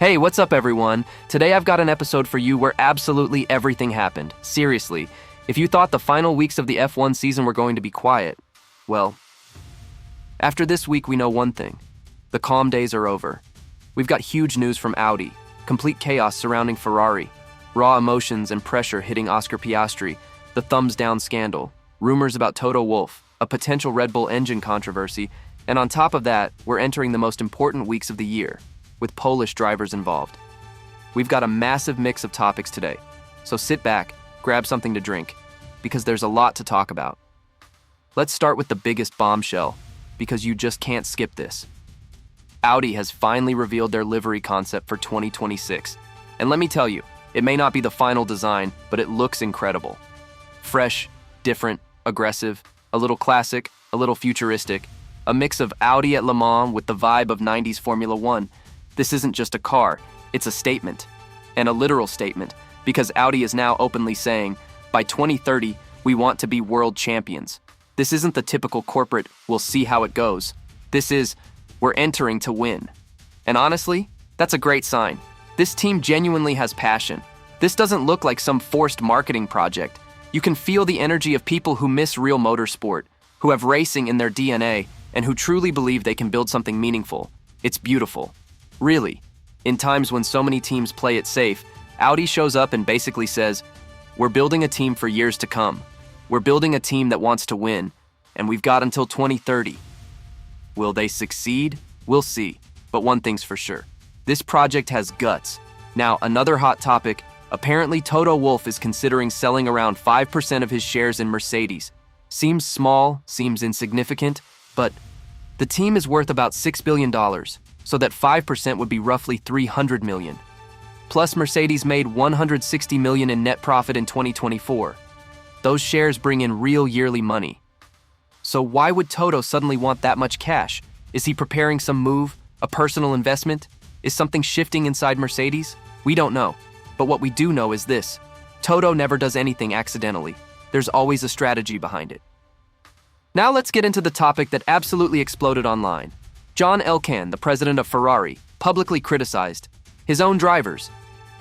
Hey, what's up everyone? Today I've got an episode for you where absolutely everything happened. Seriously, if you thought the final weeks of the F1 season were going to be quiet, well, after this week we know one thing. The calm days are over. We've got huge news from Audi, complete chaos surrounding Ferrari, raw emotions and pressure hitting Oscar Piastri, the thumbs down scandal, rumors about Toto Wolff, a potential Red Bull engine controversy, and on top of that, we're entering the most important weeks of the year, with Polish drivers involved. We've got a massive mix of topics today, so sit back, grab something to drink, because there's a lot to talk about. Let's start with the biggest bombshell, because you just can't skip this. Audi has finally revealed their livery concept for 2026. And let me tell you, it may not be the final design, but it looks incredible. Fresh, different, aggressive, a little classic, a little futuristic, a mix of Audi at Le Mans with the vibe of 90s Formula One. This isn't just a car, it's a statement. And a literal statement, because Audi is now openly saying, by 2030, we want to be world champions. This isn't the typical corporate, we'll see how it goes. This is, we're entering to win. And honestly, that's a great sign. This team genuinely has passion. This doesn't look like some forced marketing project. You can feel the energy of people who miss real motorsport, who have racing in their DNA, and who truly believe they can build something meaningful. It's beautiful. Really, in times when so many teams play it safe, Audi shows up and basically says, we're building a team for years to come. We're building a team that wants to win, and we've got until 2030. Will they succeed? We'll see. But one thing's for sure. This project has guts. Now, another hot topic. Apparently, Toto Wolff is considering selling around 5% of his shares in Mercedes. Seems small, seems insignificant, but the team is worth about $6 billion, so that 5% would be roughly $300 million. Plus, Mercedes made $160 million in net profit in 2024. Those shares bring in real yearly money. So why would Toto suddenly want that much cash? Is he preparing some move, a personal investment? Is something shifting inside Mercedes? We don't know. But what we do know is this. Toto never does anything accidentally. There's always a strategy behind it. Now let's get into the topic that absolutely exploded online. John Elkann, the president of Ferrari, publicly criticized his own drivers.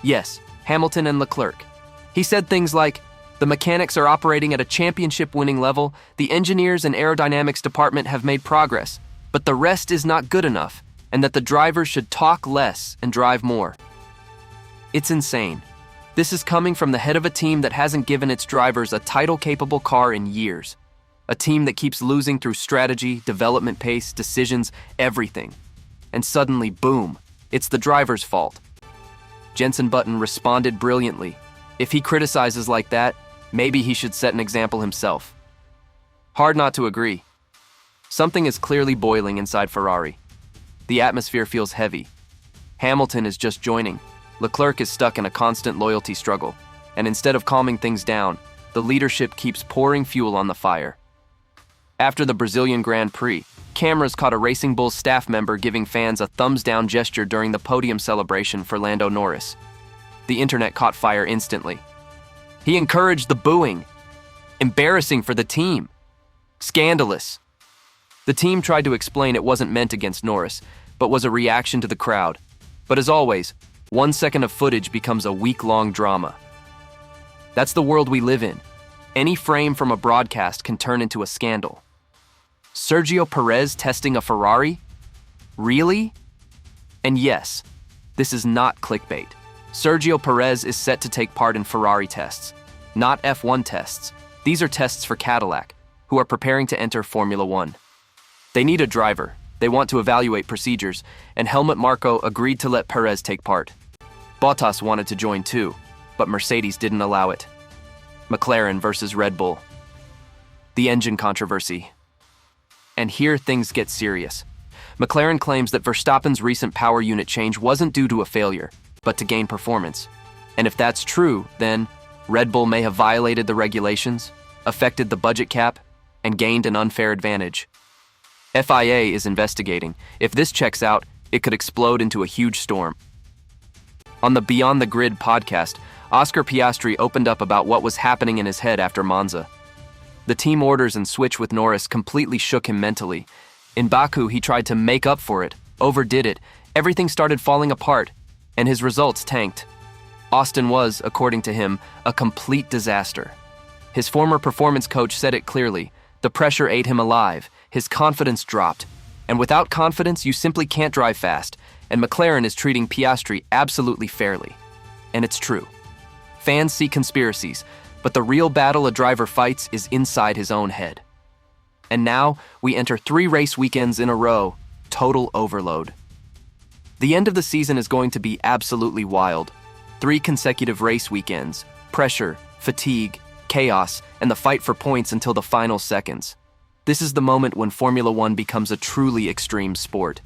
Yes, Hamilton and Leclerc. He said things like, the mechanics are operating at a championship-winning level, the engineers and aerodynamics department have made progress, but the rest is not good enough, and that the drivers should talk less and drive more. It's insane. This is coming from the head of a team that hasn't given its drivers a title-capable car in years. A team that keeps losing through strategy, development pace, decisions, everything. And suddenly, boom, it's the driver's fault. Jenson Button responded brilliantly. If he criticizes like that, maybe he should set an example himself. Hard not to agree. Something is clearly boiling inside Ferrari. The atmosphere feels heavy. Hamilton is just joining. Leclerc is stuck in a constant loyalty struggle. And instead of calming things down, the leadership keeps pouring fuel on the fire. After the Brazilian Grand Prix, cameras caught a Racing Bulls staff member giving fans a thumbs-down gesture during the podium celebration for Lando Norris. The internet caught fire instantly. He encouraged the booing. Embarrassing for the team. Scandalous. The team tried to explain it wasn't meant against Norris, but was a reaction to the crowd. But as always, 1 second of footage becomes a week-long drama. That's the world we live in. Any frame from a broadcast can turn into a scandal. Sergio Pérez testing a Ferrari? Really? And yes, this is not clickbait. Sergio Pérez is set to take part in Ferrari tests, not F1 tests. These are tests for Cadillac, who are preparing to enter Formula One. They need a driver, they want to evaluate procedures, and Helmut Marko agreed to let Pérez take part. Bottas wanted to join too, but Mercedes didn't allow it. McLaren versus Red Bull. The engine controversy. And here things get serious. McLaren claims that Verstappen's recent power unit change wasn't due to a failure, but to gain performance. And if that's true, then Red Bull may have violated the regulations, affected the budget cap, and gained an unfair advantage. FIA is investigating. If this checks out, it could explode into a huge storm. On the Beyond the Grid podcast, Oscar Piastri opened up about what was happening in his head after Monza. The team orders and switch with Norris completely shook him mentally. In Baku, he tried to make up for it, overdid it, everything started falling apart, and his results tanked. Austin was, according to him, a complete disaster. His former performance coach said it clearly: the pressure ate him alive, his confidence dropped, and without confidence you simply can't drive fast, and McLaren is treating Piastri absolutely fairly. And it's true. Fans see conspiracies, but the real battle a driver fights is inside his own head. And now, we enter 3 race weekends in a row, total overload. The end of the season is going to be absolutely wild. 3 consecutive race weekends, pressure, fatigue, chaos, and the fight for points until the final seconds. This is the moment when Formula One becomes a truly extreme sport.